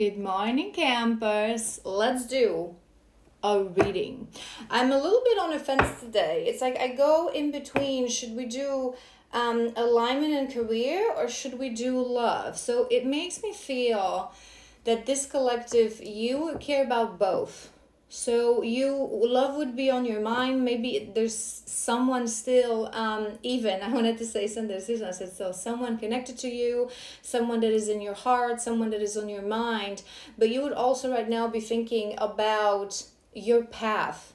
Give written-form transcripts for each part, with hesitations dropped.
Good morning, campers. Let's do a reading. I'm a little bit on a fence today. It's like I go in between. Should we do alignment and career or should we do love? So it makes me feel that this collective, you care about both. So love would be on your mind. Maybe there's someone still, even, I wanted to say something, I said, so someone connected to you, someone that is in your heart, someone that is on your mind. But you would also right now be thinking about your path,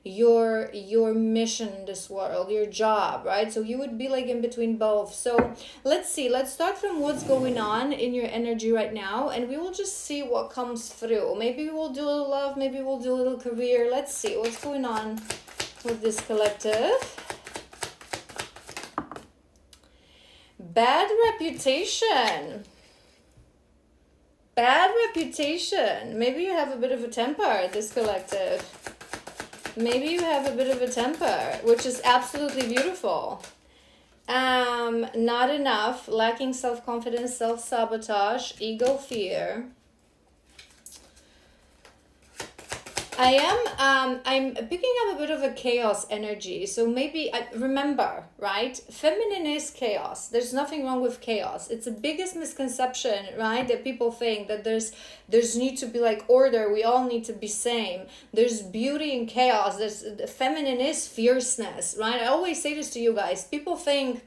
your mission in this world, your job, right? So you would be like in between both. So let's start from what's going on in your energy right now, and we will just see what comes through. Maybe we'll do a little love, maybe we'll do a little career. Let's see what's going on with this collective. Bad reputation. Bad reputation. Maybe you have a bit of a temper, this collective. Maybe you have a bit of a temper, which is absolutely beautiful. Not enough, lacking self-confidence, self-sabotage, ego, fear. I'm picking up a bit of a chaos energy. So maybe, remember, right? Feminine is chaos. There's nothing wrong with chaos. It's the biggest misconception, right? That people think that there's need to be like order. We all need to be same. There's beauty in chaos. Feminine is fierceness, right? I always say this to you guys. People think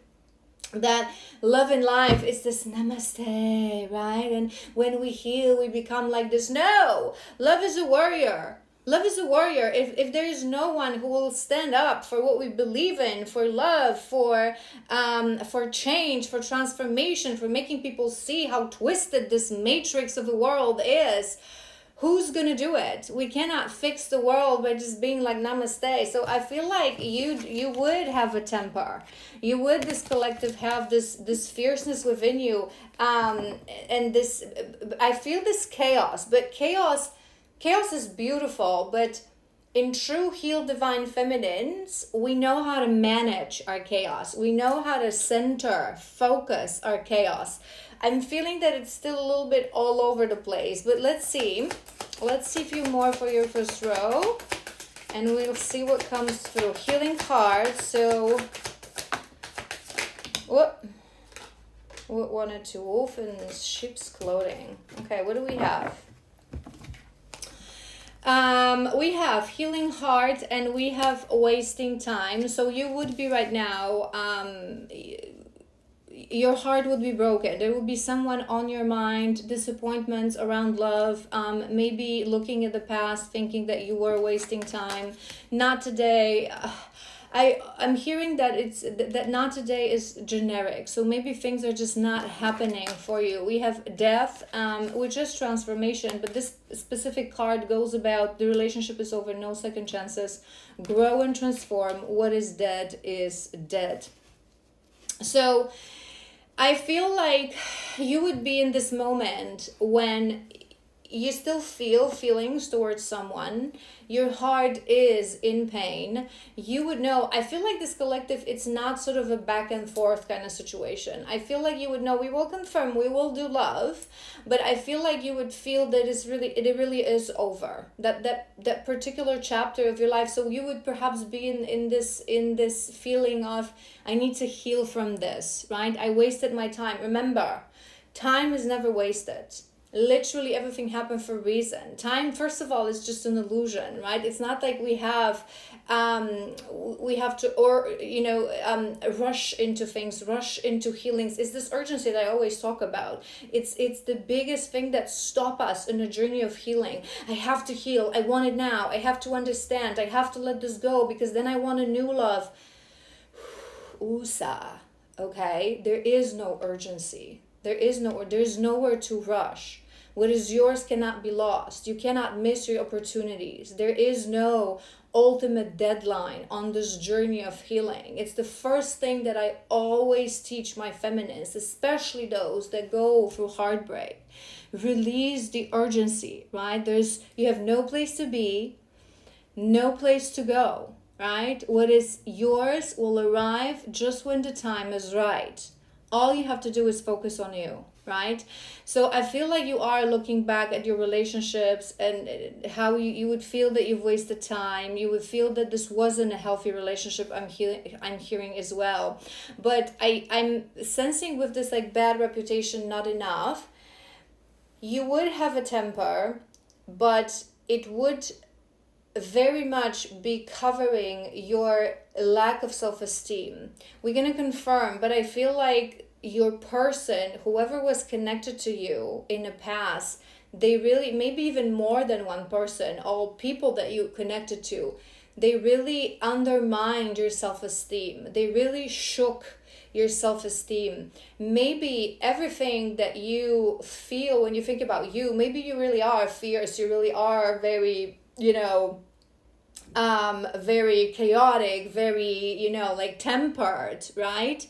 that love in life is this namaste, right? And when we heal, we become like this. No, love is a warrior. Love is a warrior. If there is no one who will stand up for what we believe in, for love, for change, for transformation, for making people see how twisted this matrix of the world is, who's gonna do it? We cannot fix the world by just being like namaste. So I feel like you would have a temper. You would, this collective, have this fierceness within you, and this, I feel this chaos. But chaos is beautiful, but in true healed divine feminines, we know how to manage our chaos. We know how to center, focus our chaos. I'm feeling that it's still a little bit all over the place, but let's see. Let's see a few more for your first row, and we'll see what comes through. Healing cards. So, what wanted to wolf in sheep's clothing? Okay, what do we have? We have healing heart and we have wasting time. So you would be right now, your heart would be broken. There would be someone on your mind, disappointments around love, maybe looking at the past, thinking that you were wasting time. Not today. I'm hearing that that not today is generic. So maybe things are just not happening for you. We have death, which is transformation, but this specific card goes about the relationship is over, no second chances. Grow and transform. What is dead is dead. So I feel like you would be in this moment when you still feel feelings towards someone, your heart is in pain, you would know. I feel like this collective, it's not sort of a back and forth kind of situation. I feel like you would know, we will confirm, we will do love, but I feel like you would feel that it really is over, that particular chapter of your life. So you would perhaps be in this feeling of, I need to heal from this, right? I wasted my time. Remember, time is never wasted. Literally everything happened for a reason. Time, first of all, is just an illusion, right? It's not like we have to, or rush into things, rush into healings. It's this urgency that I always talk about. It's the biggest thing that stop us in a journey of healing. I have to heal. I want it now. I have to understand. I have to let this go because then I want a new love. USA. Okay, there is no urgency. There's nowhere to rush. What is yours cannot be lost. You cannot miss your opportunities. There is no ultimate deadline on this journey of healing. It's the first thing that I always teach my feminists, especially those that go through heartbreak. Release the urgency, right? You have no place to be, no place to go, right? What is yours will arrive just when the time is right. All you have to do is focus on you, right? So I feel like you are looking back at your relationships and how you would feel that you've wasted time. You would feel that this wasn't a healthy relationship. I'm hearing as well. But I'm sensing with this like bad reputation, not enough. You would have a temper, but it would very much be covering your lack of self-esteem. We're going to confirm, but I feel like your person, whoever was connected to you in the past, they really, maybe even more than one person, all people that you connected to, they really undermined your self-esteem. They really shook your self-esteem. Maybe everything that you feel when you think about you, maybe you really are fierce, you really are very, very chaotic, very, like tempered, right?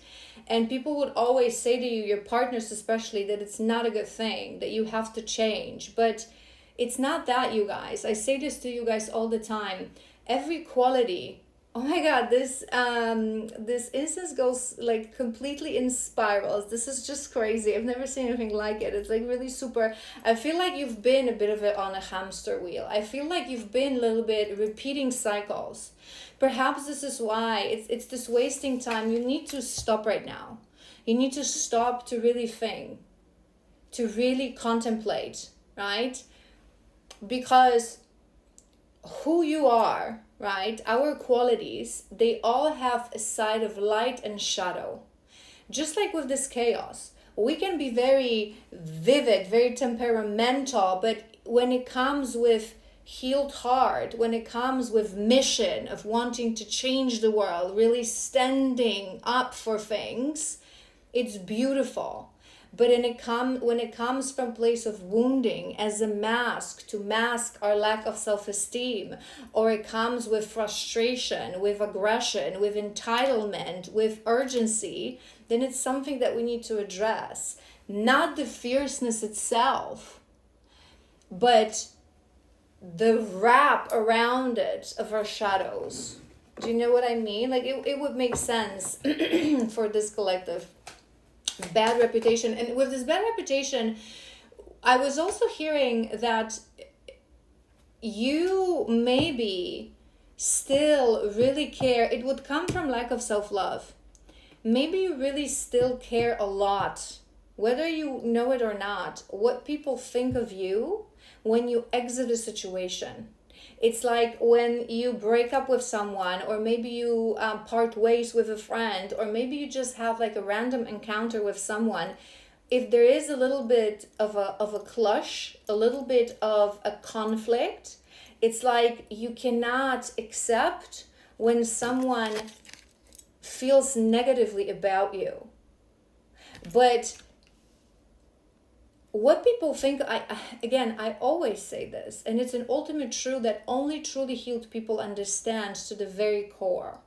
And people would always say to you, your partners especially, that it's not a good thing, that you have to change. But it's not that, you guys. I say this to you guys all the time. Every quality, oh my god, this instance goes like completely in spirals. This is just crazy. I've never seen anything like it. It's like really super. I feel like you've been a bit of it on a hamster wheel. I feel like you've been a little bit repeating cycles. Perhaps this is why it's this wasting time. You need to stop right now. You need to stop to really think, to really contemplate, right? Because who you are, right? Our qualities, they all have a side of light and shadow. Just like with this chaos, we can be very vivid, very temperamental, but when it comes with healed heart, when it comes with mission of wanting to change the world, really standing up for things, it's beautiful. But when it comes from a place of wounding as a mask to mask our lack of self-esteem, or it comes with frustration, with aggression, with entitlement, with urgency, then it's something that we need to address. Not the fierceness itself, but the wrap around it of our shadows. Do you know what I mean? Like it would make sense for this collective. Bad reputation. And with this bad reputation, I was also hearing that you maybe still really care. It would come from lack of self-love. Maybe you really still care a lot, whether you know it or not, what people think of you when you exit a situation. It's like when you break up with someone, or maybe you part ways with a friend, or maybe you just have like a random encounter with someone. If there is a little bit of a clash, a little bit of a conflict, it's like you cannot accept when someone feels negatively about you. But what people think, I always say this, and it's an ultimate truth that only truly healed people understand to the very core.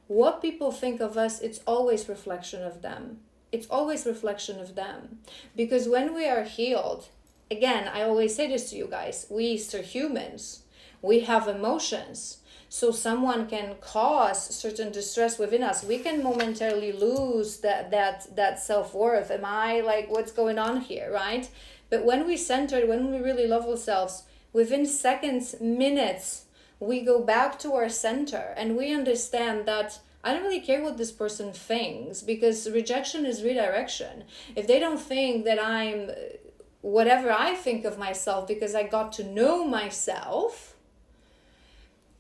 What people think of us, it's always reflection of them. It's always reflection of them. Because when we are healed, again, I always say this to you guys, we are humans. We have emotions. So someone can cause certain distress within us. We can momentarily lose that self-worth. Am I like, what's going on here, right? But when we center, when we really love ourselves, within seconds, minutes, we go back to our center and we understand that I don't really care what this person thinks, because rejection is redirection. If they don't think that I'm whatever I think of myself because I got to know myself,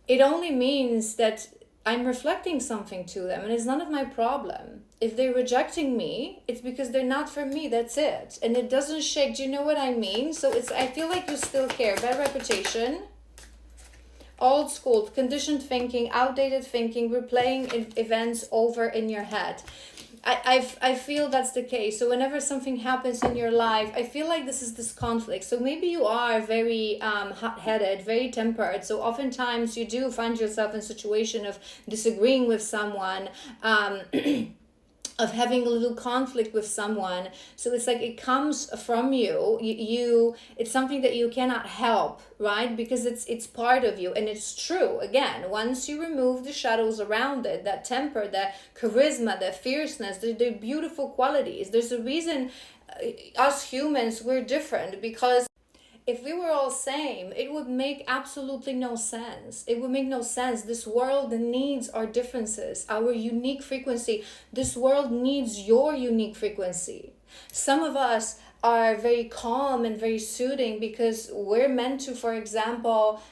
it only means that I'm reflecting something to them, and it's none of my problem. If they're rejecting me, it's because they're not for me, that's it. And it doesn't shake, do you know what I mean? So I feel like you still care. Bad reputation, old school, conditioned thinking, outdated thinking, replaying events over in your head. I feel that's the case. So whenever something happens in your life, I feel like this conflict. So maybe you are very hot-headed, very tempered. So oftentimes you do find yourself in a situation of disagreeing with someone, of having a little conflict with someone. So it's like it comes from you. It's something that you cannot help, right? Because it's part of you, and it's true. Again, once you remove the shadows around it, that temper, that charisma, that fierceness, they're beautiful qualities. There's a reason us humans, we're different, because if we were all same, it would make absolutely no sense. It would make no sense. This world needs our differences, our unique frequency. This world needs your unique frequency. Some of us are very calm and very soothing because we're meant to, for example,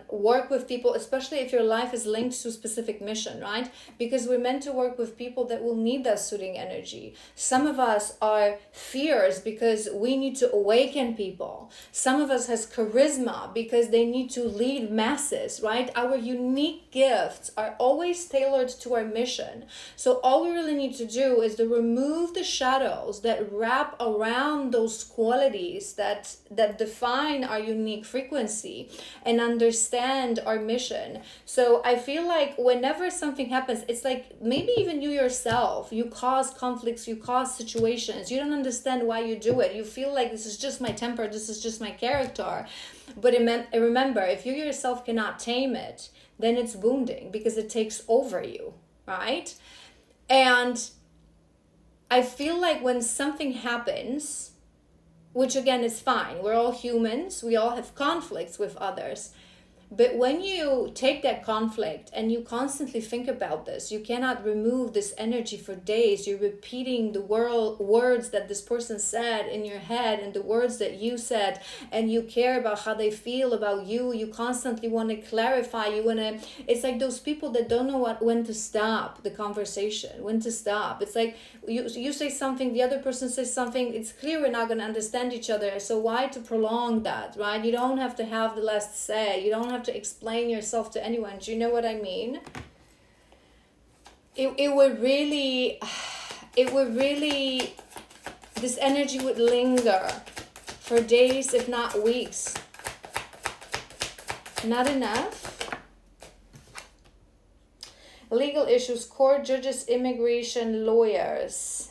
work with people, especially if your life is linked to a specific mission, right? Because we're meant to work with people that will need that soothing energy. Some of us are fierce because we need to awaken people. Some of us has charisma because they need to lead masses, right? Our unique gifts are always tailored to our mission. So all we really need to do is to remove the shadows that wrap around those qualities that define our unique frequency, and understand our mission. So I feel like whenever something happens, it's like maybe even you yourself, you cause conflicts, you cause situations, you don't understand why you do it. You feel like this is just my temper, this is just my character. But remember, if you yourself cannot tame it, then it's wounding because it takes over you, right? And I feel like when something happens, which again is fine, we're all humans, we all have conflicts with others. But when you take that conflict and you constantly think about this, you cannot remove this energy for days. You're repeating the words that this person said in your head and the words that you said, and you care about how they feel about you. You constantly want to clarify. It's like those people that don't know when to stop the conversation, when to stop. It's like you say something, the other person says something. It's clear we're not going to understand each other. So why to prolong that, right? You don't have to have the last say. You don't have to explain yourself to anyone. Do you know what I mean? It would really, this energy would linger for days, if not weeks. Not enough. Legal issues, court, judges, immigration, lawyers.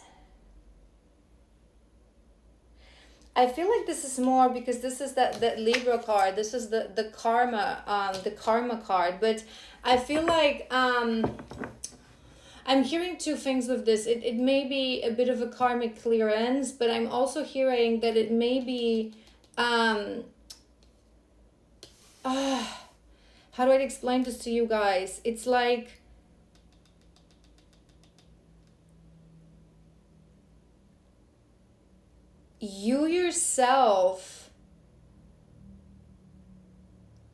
I feel like this is more because this is that Libra card. This is the karma card. But I feel like I'm hearing two things with this. It may be a bit of a karmic clearance, but I'm also hearing that it may be how do I explain this to you guys? It's like you yourself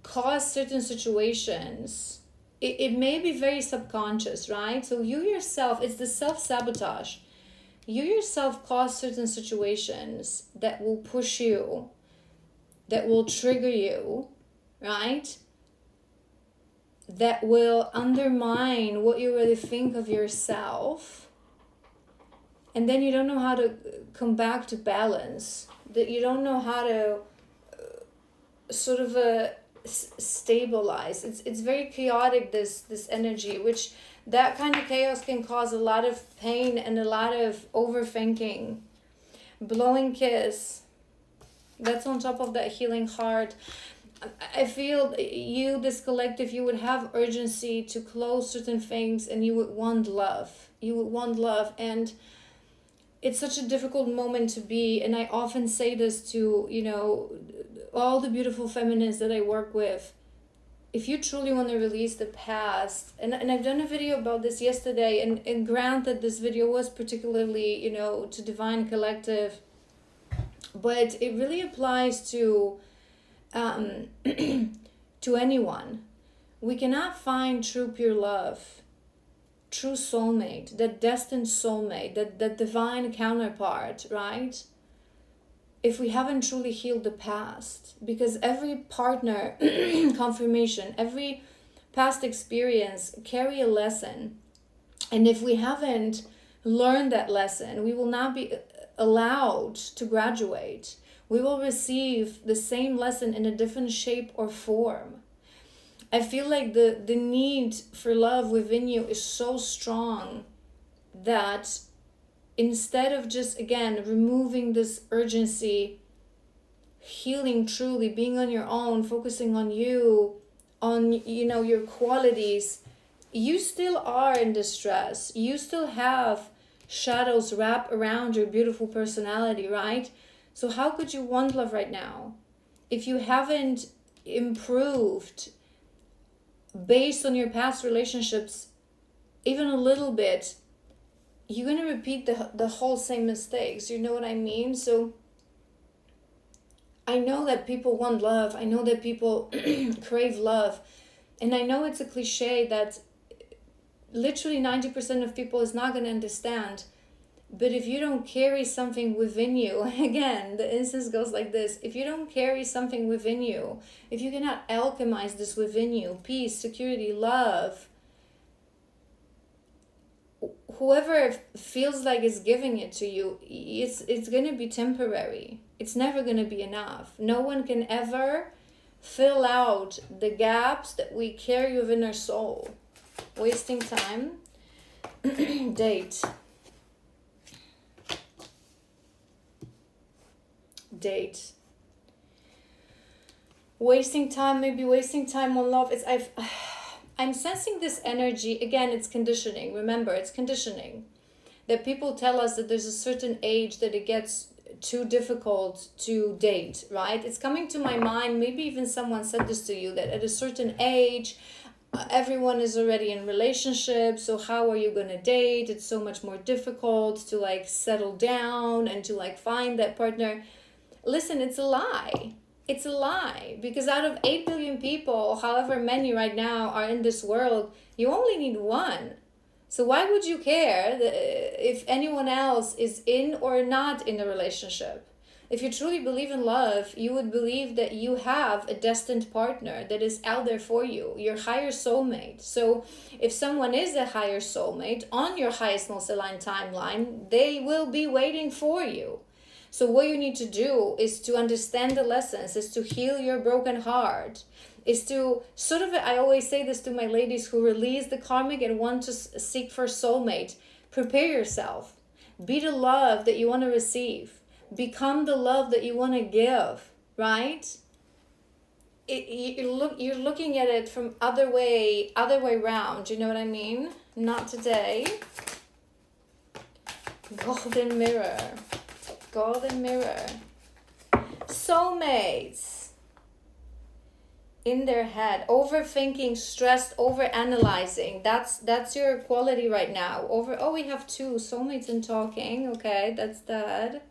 cause certain situations. It may be very subconscious, right? So you yourself, it's the self-sabotage. You yourself cause certain situations that will push you, that will trigger you, right? That will undermine what you really think of yourself. And then you don't know how to come back to balance. That you don't know how to sort of stabilize. It's very chaotic, this energy, which that kind of chaos can cause a lot of pain and a lot of overthinking. Blowing kiss. That's on top of that healing heart. I feel you, this collective, you would have urgency to close certain things, and you would want love. You would want love, and it's such a difficult moment to be. And I often say this to, all the beautiful feminists that I work with. If you truly want to release the past, and I've done a video about this yesterday, and granted this video was particularly, to Divine Collective, but it really applies to to anyone. We cannot find true pure love, true soulmate, that destined soulmate, that divine counterpart, right? If we haven't truly healed the past, because every partner confirmation, every past experience carry a lesson. And if we haven't learned that lesson, we will not be allowed to graduate. We will receive the same lesson in a different shape or form. I feel like the need for love within you is so strong that instead of just, again, removing this urgency, healing truly, being on your own, focusing on you, on, your qualities, you still are in distress. You still have shadows wrap around your beautiful personality, right? So how could you want love right now if you haven't improved based on your past relationships even a little bit? You're going to repeat the whole same mistakes. You know what I mean? So I know that people want love. I know that people crave love. And I know it's a cliche that literally 90% of people is not going to understand. But if you don't carry something within you, again, the instance goes like this. If you don't carry something within you, if you cannot alchemize this within you, peace, security, love, whoever feels like is giving it to you, it's going to be temporary. It's never going to be enough. No one can ever fill out the gaps that we carry within our soul. Wasting time. Date. Wasting time, maybe wasting time on love. I'm sensing this energy. Again, it's conditioning. Remember, it's conditioning. That people tell us that there's a certain age that it gets too difficult to date, right? It's coming to my mind, maybe even someone said this to you, that at a certain age, everyone is already in relationships, so how are you going to date? It's so much more difficult to like settle down and to like find that partner. Listen, it's a lie. It's a lie, because out of 8 billion people, however many right now are in this world, you only need one. So why would you care if anyone else is in or not in a relationship? If you truly believe in love, you would believe that you have a destined partner that is out there for you, your higher soulmate. So if someone is a higher soulmate on your highest, most aligned timeline, they will be waiting for you. So what you need to do is to understand the lessons, is to heal your broken heart, is to sort of, I always say this to my ladies who release the karmic and want to seek for soulmate. Prepare yourself. Be the love that you want to receive. Become the love that you want to give, right? You're looking at it from other way around. You know what I mean? Not today. Golden mirror. Golden mirror. Soulmates in their head, overthinking, stressed, overanalyzing. That's your quality right now. We have 2 soulmates in talking. Okay, that's that.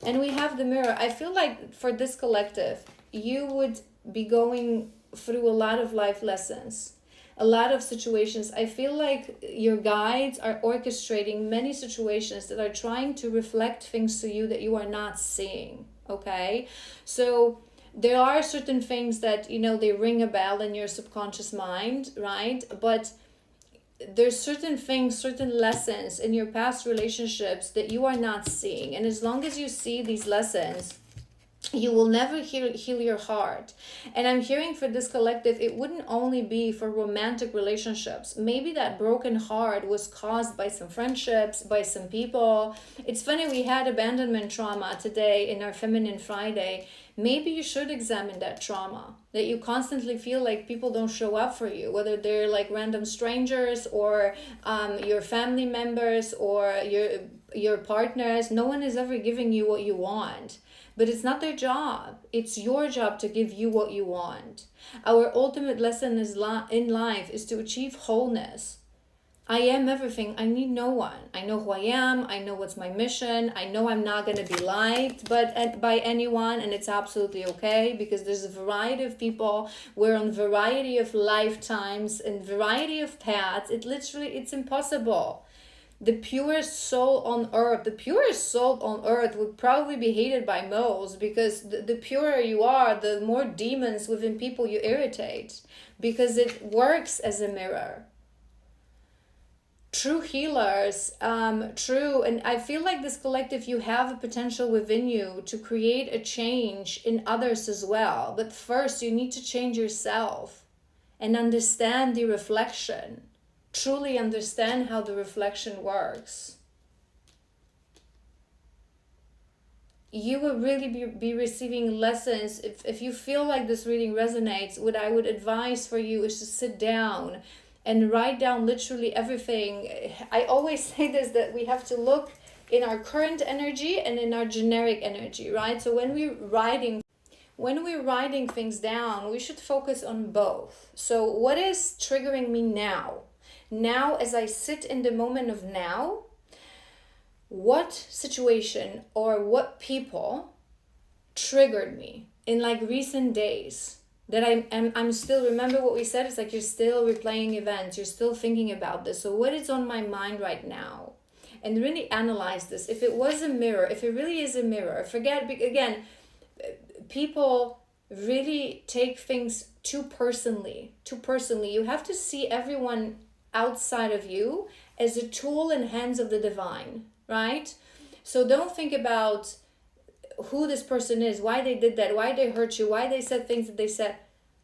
And we have the mirror. I feel like for this collective, you would be going through a lot of life lessons, a lot of situations. I feel like your guides are orchestrating many situations that are trying to reflect things to you that you are not seeing, okay? So there are certain things that, they ring a bell in your subconscious mind, right? But there's certain things, certain lessons in your past relationships that you are not seeing. And as long as you see these lessons, you will never heal your heart. And I'm hearing for this collective, it wouldn't only be for romantic relationships. Maybe that broken heart was caused by some friendships, by some people. It's funny, we had abandonment trauma today in our Feminine Friday. Maybe you should examine that trauma, that you constantly feel like people don't show up for you, whether they're like random strangers or your family members or your partners. No one is ever giving you what you want. But it's not their job. It's your job to give you what you want. Our ultimate lesson in life is to achieve wholeness. I am everything. I need no one. I know who I am. I know what's my mission. I know I'm not going to be liked by anyone, and it's absolutely okay, because there's a variety of people. We're on a variety of lifetimes and variety of paths. It's impossible. The purest soul on earth would probably be hated by most, because the purer you are, the more demons within people you irritate, because it works as a mirror. True healers, and I feel like this collective, you have a potential within you to create a change in others as well. But first, you need to change yourself and understand the reflection. Truly understand how the reflection works. You will really be receiving lessons. If you feel like this reading resonates, what I would advise for you is to sit down and write down literally everything. I always say this, that we have to look in our current energy and in our generic energy, right? So when we're writing things down, we should focus on both. So what is triggering me now? Now, as I sit in the moment of now, what situation or what people triggered me in like recent days that I'm still, remember what we said, it's like you're still replaying events, you're still thinking about this. So what is on my mind right now? And really analyze this. If it was a mirror, if it really is a mirror, forget, again, people really take things too personally. You have to see everyone outside of you as a tool in hands of the divine, right? So don't think about who this person is, why they did that, why they hurt you, why they said things that they said.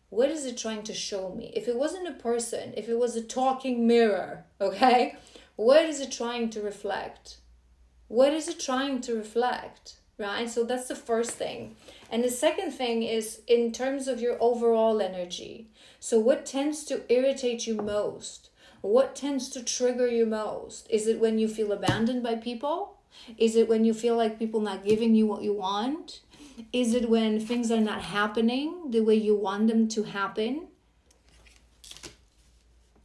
What is it trying to show me? If it wasn't a person, if it was a talking mirror, okay, what is it trying to reflect? What is it trying to reflect, right? So that's the first thing. And the second thing is in terms of your overall energy. So what tends to irritate you most? What tends to trigger you most? Is it when you feel abandoned by people? Is it when you feel like people not giving you what you want? Is it when things are not happening the way you want them to happen?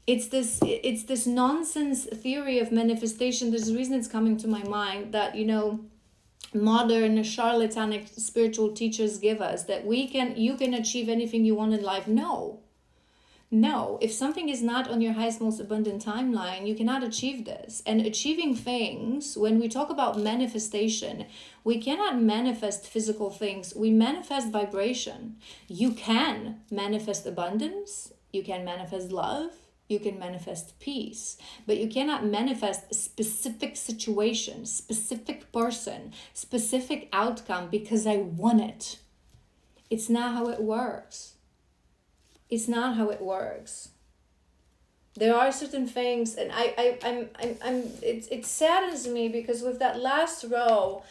It's this nonsense theory of manifestation. There's a reason it's coming to my mind that, modern charlatanic spiritual teachers give us, that you can achieve anything you want in life. No, if something is not on your highest, most abundant timeline, you cannot achieve this. And achieving things, when we talk about manifestation, we cannot manifest physical things. We manifest vibration. You can manifest abundance. You can manifest love. You can manifest peace. But you cannot manifest a specific situation, specific person, specific outcome because I want it. It's not how it works. It's not how it works. There are certain things, and it saddens me because with that last row,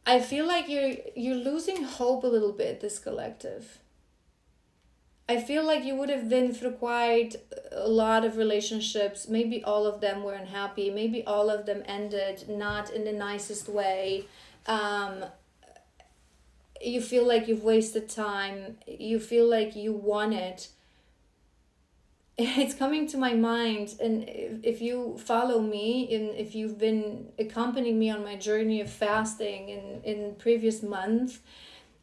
I feel like you're losing hope a little bit, this collective. I feel like you would have been through quite a lot of relationships. Maybe all of them were unhappy. Maybe all of them ended not in the nicest way. You feel like you've wasted time. You feel like you want it. It's coming to my mind, and if you follow me, and if you've been accompanying me on my journey of fasting in previous month,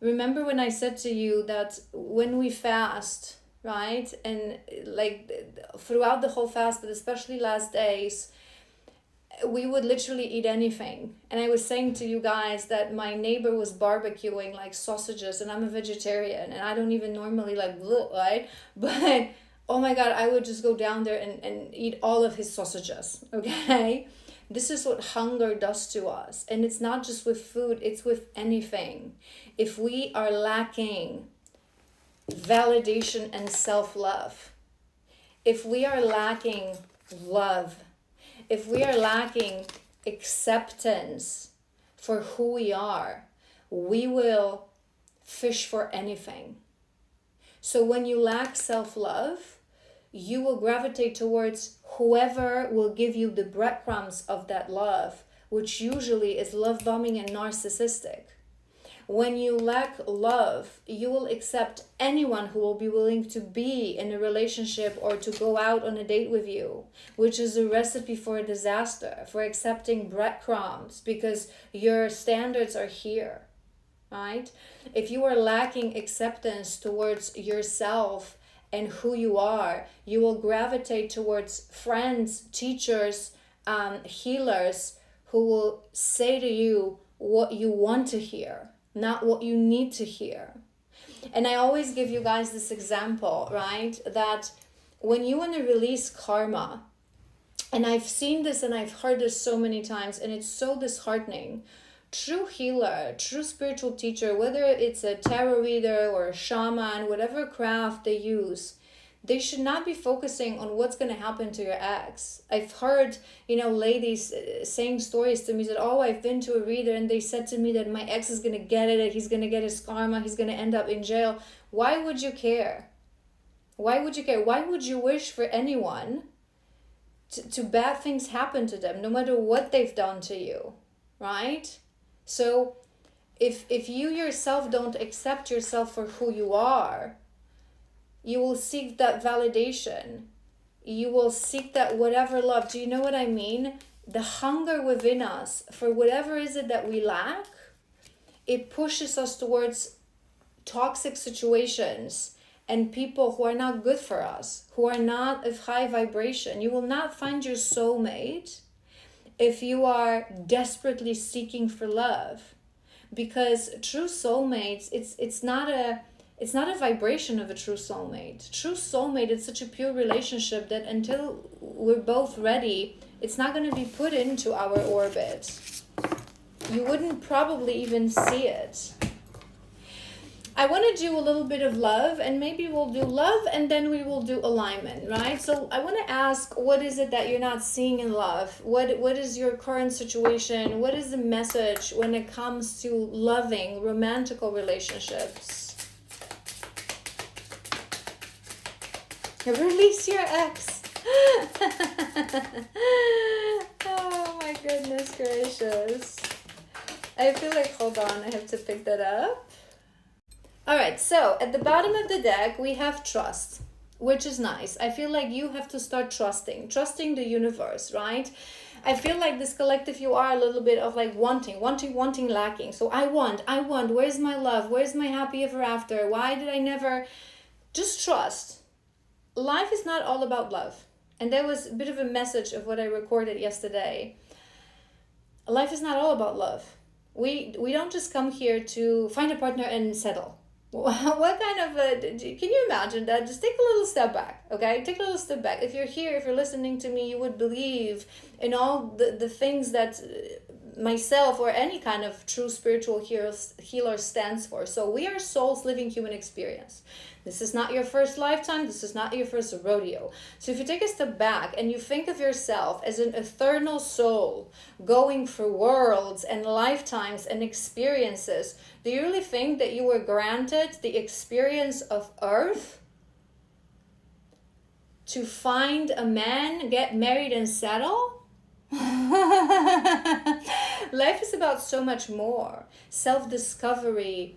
remember when I said to you that when we fast, right, and like throughout the whole fast, but especially last days, we would literally eat anything. And I was saying to you guys that my neighbor was barbecuing like sausages, and I'm a vegetarian and I don't even normally like bleh, right? But oh my God, I would just go down there and eat all of his sausages, okay? This is what hunger does to us. And it's not just with food, it's with anything. If we are lacking validation and self-love, if we are lacking love, if we are lacking acceptance for who we are, we will fish for anything. So when you lack self-love, you will gravitate towards whoever will give you the breadcrumbs of that love, which usually is love bombing and narcissistic. When you lack love, you will accept anyone who will be willing to be in a relationship or to go out on a date with you, which is a recipe for a disaster, for accepting breadcrumbs, because your standards are here, right? If you are lacking acceptance towards yourself and who you are, you will gravitate towards friends, teachers, healers who will say to you what you want to hear, not what you need to hear. And I always give you guys this example, right? That when you want to release karma, and I've seen this and I've heard this so many times, and it's so disheartening. True healer, true spiritual teacher, whether it's a tarot reader or a shaman, whatever craft they use, they should not be focusing on what's going to happen to your ex. I've heard, ladies saying stories to me that, oh, I've been to a reader and they said to me that my ex is going to get it, he's going to get his karma, he's going to end up in jail. Why would you care? Why would you care? Why would you wish for anyone to bad things happen to them, no matter what they've done to you, right? So if you yourself don't accept yourself for who you are, you will seek that validation. You will seek that whatever love. Do you know what I mean? The hunger within us for whatever is it that we lack, it pushes us towards toxic situations and people who are not good for us, who are not of high vibration. You will not find your soulmate if you are desperately seeking for love, because true soulmates, it's not a vibration of a true soulmate. True soulmate, it's such a pure relationship that until we're both ready, it's not going to be put into our orbit. You wouldn't probably even see it. I want to do a little bit of love, and maybe we'll do love and then we will do alignment, right? So I want to ask, what is it that you're not seeing in love? What is your current situation? What is the message when it comes to loving romantical relationships? Release your ex. Oh my goodness gracious. I feel like, hold on, I have to pick that up. All right, so at the bottom of the deck, we have trust, which is nice. I feel like you have to start trusting the universe, right? I feel like this collective, you are a little bit of like wanting, lacking. So I want, where's my love? Where's my happy ever after? Why did I never? Just trust. Life is not all about love. And that was a bit of a message of what I recorded yesterday. Life is not all about love. We don't just come here to find a partner and settle. What kind of can you imagine that? Just take a little step back, okay? Take a little step back. If you're here, if you're listening to me, you would believe in all the things that myself or any kind of true spiritual healer stands for. So we are souls living human experience. This is not your first lifetime. This is not your first rodeo. So if you take a step back and you think of yourself as an eternal soul going through worlds and lifetimes and experiences, do you really think that you were granted the experience of Earth to find a man, get married and settle? Life is about so much more. Self-discovery,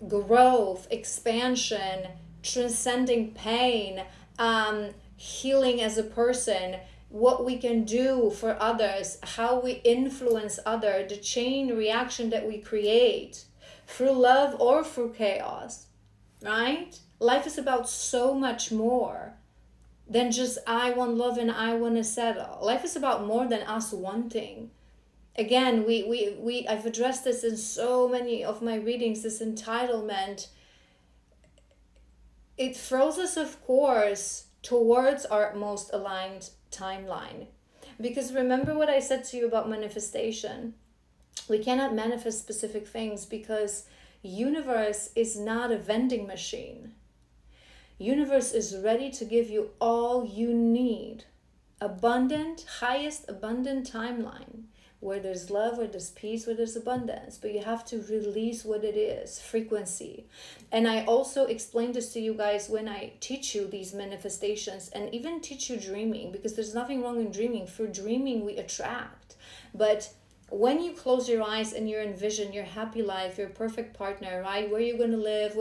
growth, expansion, transcending pain, healing as a person, what we can do for others, how we influence others, the chain reaction that we create through love or through chaos, right? Life is about so much more than just I want love and I want to settle. Life is about more than us wanting. Again, I've addressed this in so many of my readings, this entitlement. It throws us, of course, towards our most aligned timeline. Because remember what I said to you about manifestation. We cannot manifest specific things because universe is not a vending machine. Universe is ready to give you all you need. Abundant, highest abundant timeline. Where there's love, where there's peace, where there's abundance. But you have to release what it is, frequency. And I also explain this to you guys when I teach you these manifestations and even teach you dreaming, because there's nothing wrong in dreaming. Through dreaming, we attract. But when you close your eyes and you envision your happy life, your perfect partner, right? Where you're going to live,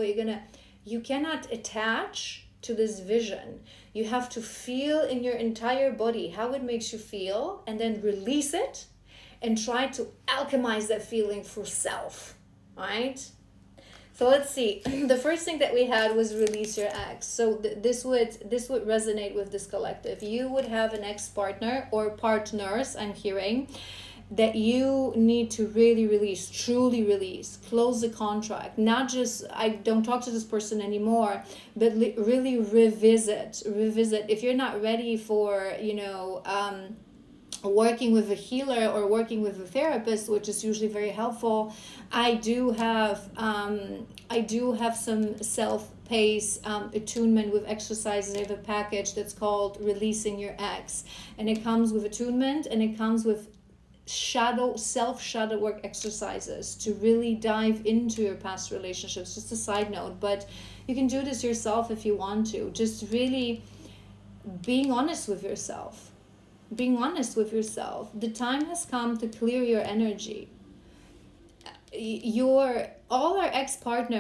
you cannot attach to this vision. You have to feel in your entire body how it makes you feel and then release it. And try to alchemize that feeling through self, right? So let's see. The first thing that we had was release your ex. So this would resonate with this collective. You would have an ex-partner or partners, I'm hearing, that you need to really release, truly release, close the contract. Not just, I don't talk to this person anymore, but really revisit. If you're not ready for, working with a healer or working with a therapist, which is usually very helpful, I do have some self-paced attunement with exercises. I have a package that's called Releasing Your Ex, and it comes with attunement and it comes with self shadow work exercises to really dive into your past relationships. Just a side note, but you can do this yourself if you want to. Just really being honest with yourself. Being honest with yourself. The time has come to clear your energy. All our ex-partners